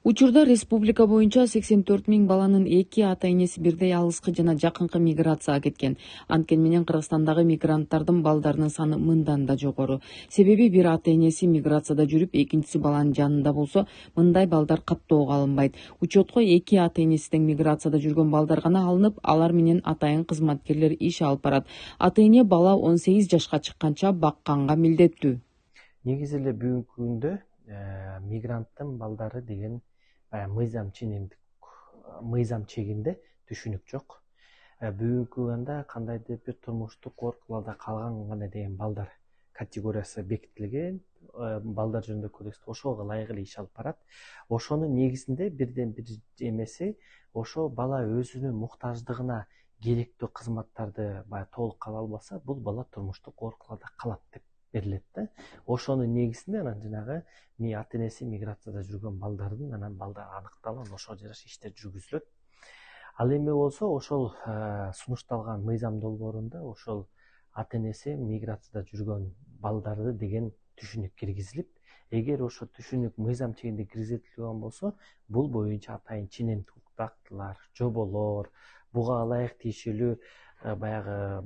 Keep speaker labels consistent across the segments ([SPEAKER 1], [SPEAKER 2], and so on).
[SPEAKER 1] Учурда республика боюнча 84 000 баланын 2 ата-энеси бирдей алыскы жана жакынкы миграцияга кеткен. Анткени менен Кыргызстандагы мигранттардын балдарынын саны мындан да жогору. Себеби бир ата-энеси миграцияда жүрүп, экинчиси баланын жанында болсо, мындай балдар каттоого алынбайт. Учетко 2 ата-энеси тең миграцияда жүргөн балдар гана алынып, алар менен атайын кызматкерлер иш алып барат. Ата-эне бала 18 жашка чыкканча бакканга милдеттүү.
[SPEAKER 2] Негизи эле бүгүнкү күндө мигранттын балдары деген мыйзам чегинде түшүнүк жок. Бүгүнкү күндө кандайдыр бир турмуштук коркууларда калган гана деген балдар категориясы бекитилген. Балдар жөнүндө кодекс ошого ылайык эле иш алып барат. Ошонун негизинде бирден бир эмеси ошо бала өзүнүн муктаждыгына керектүү кызматтарды толук ала албаса, бул бала турмуштук коркууларда калат деп берилет да. Ошонун негизинде анан жанагы ата-энеси миграцияда жүргөн балдардын балдары аныкталып, ошого жараша иштер жүргүзүлөт. Ал эми болсо ошол сунушталган мыйзам долбоорунда ошол ата-энеси миграцияда жүргөн балдарды деген түшүнүк киргизилип, эгер ошол түшүнүк мыйзам чегинде киргизилген болсо, бул боюнча атайын ченемдик актылар, жоболор, буга ылайык тиешелүү баягы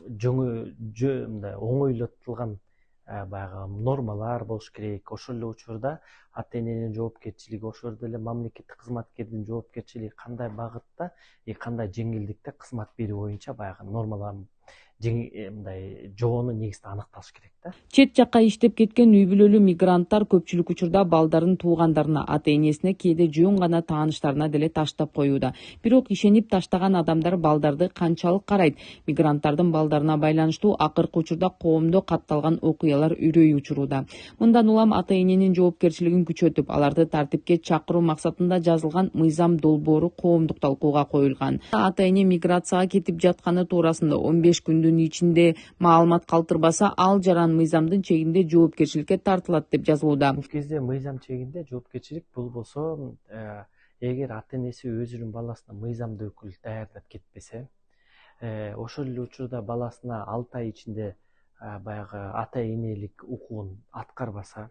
[SPEAKER 2] мындай оңойлотулган баягы нормалар болуш керек. Ошол эле учурда ата-эненин жоопкерчилиги, ошол эле мамлекеттик кызматкердин жоопкерчилиги кандай багытта кандай жеңилдикте кызмат берүү боюнча баягы нормалар мындай жобону негизинде аныкталыш керек да.
[SPEAKER 1] Чет жакка иштеп кеткен үй бүлөлүү мигранттар көпчүлүк учурда балдарын туугандарына, ата-энесине, кээде жөн гана тааныштарына деле таштап коюуда. Бирок ишенип таштаган адамдар балдарды канчалык карайт? Мигранттардын балдарына байланыштуу акыркы учурда коомдо катталган окуялар үрөй учуруда. Мындан улам ата-эненин жоопкерчилигин күчөтүп, аларды тартипке чакыруу максатында жазылган мыйзам долбоору коомдук талкууга коюлган. Ата-эне миграцияга кетип жатканы туурасында 15 күндүн ичинде маалымат калтырбаса, ал жаран мыйзамдын чегинде жоопкерчиликке тартылат деп жазылууда.
[SPEAKER 2] Бул кезде мыйзам чегинде жоопкерчилик бул болсо, эгер ата-энеси өзүнүн баласына мыйзамдуу өкүл даярдап кетпесе, ошол эле учурда баласына 6 ай ичинде баягы ата-энелик укугун аткарбаса,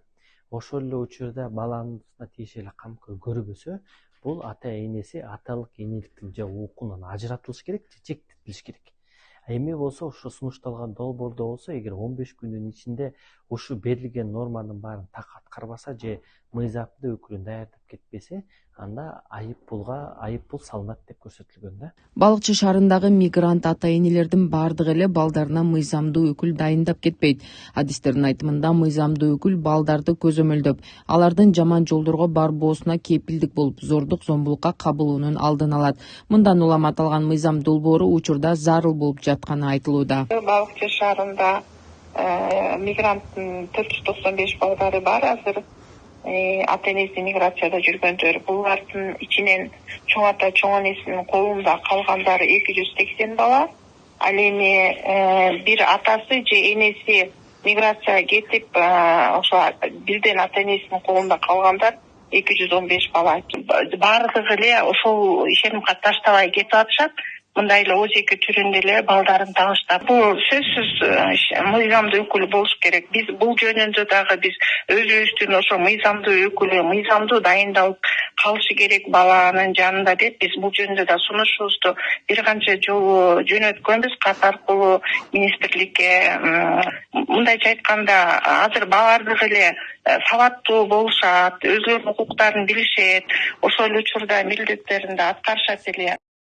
[SPEAKER 2] ошол эле учурда баласына тиешелүү камкор көрбөсө, бул ата-энеси аталык энеликтин же укугунан ажыратылыш керек, же чектетилиш керек. Эми болсо ошо сунушталган долбоордо болсо, эгер 15 күндүн ичинде ушу берилген норманын баарын так аткарбаса же мыйзамдуу өкүлүн даярдап кетпесе, анда айыппул салынат деп көрсөтүлгөн да.
[SPEAKER 1] Балыкчы шаарындагы мигрант ата-энелердин бардыгы эле балдарына мыйзамдуу өкүл дайындап кетпейт. Адистердин айтымында мыйзамдуу өкүл балдарды көзөмөлдөп, алардын жаман жолдорго барбоосуна кепилдик болуп, зордук зомбулукка кабылуунун алдын алат. Мындан улам аталган мыйзам долбоору учурда зарыл болуп жатканы айтылууда.
[SPEAKER 3] Балыкчы шаарында мигранттын 495 балдары бар азыр. Ата-энеси миграцияда жүргөндөр, булардын ичинен чоң ата, чоң энесинин колунда калгандары 280 бала. Ал эми бир атасы же энеси миграцияга кетип, ошо бирден ата-энесинин колунда калгандар 215 бала. Бардыгы эле ошол ишеним кат таштабай кетип атышат. Мындай эле өзеки түрүндө эле балдарын тагыштап, бул сөзсүз мыйзамдуу өкүл болуш керек. Биз бул жөнүндө дагы биз өзүбүздүн ошо мыйзамдуу өкүлү мыйзамдуу дайындалып калышы керек баланын жанында деп биз бул жөнүндө да сунушубузду бир канча жолу жөнөткөнбүз кат аркылуу министрликке. Мындайча айтканда, азыр бардыгы эле сабаттуу болушат, өзүлөрүнүн укуктарын билишет, ошол учурда милдеттерин да аткарышат эле.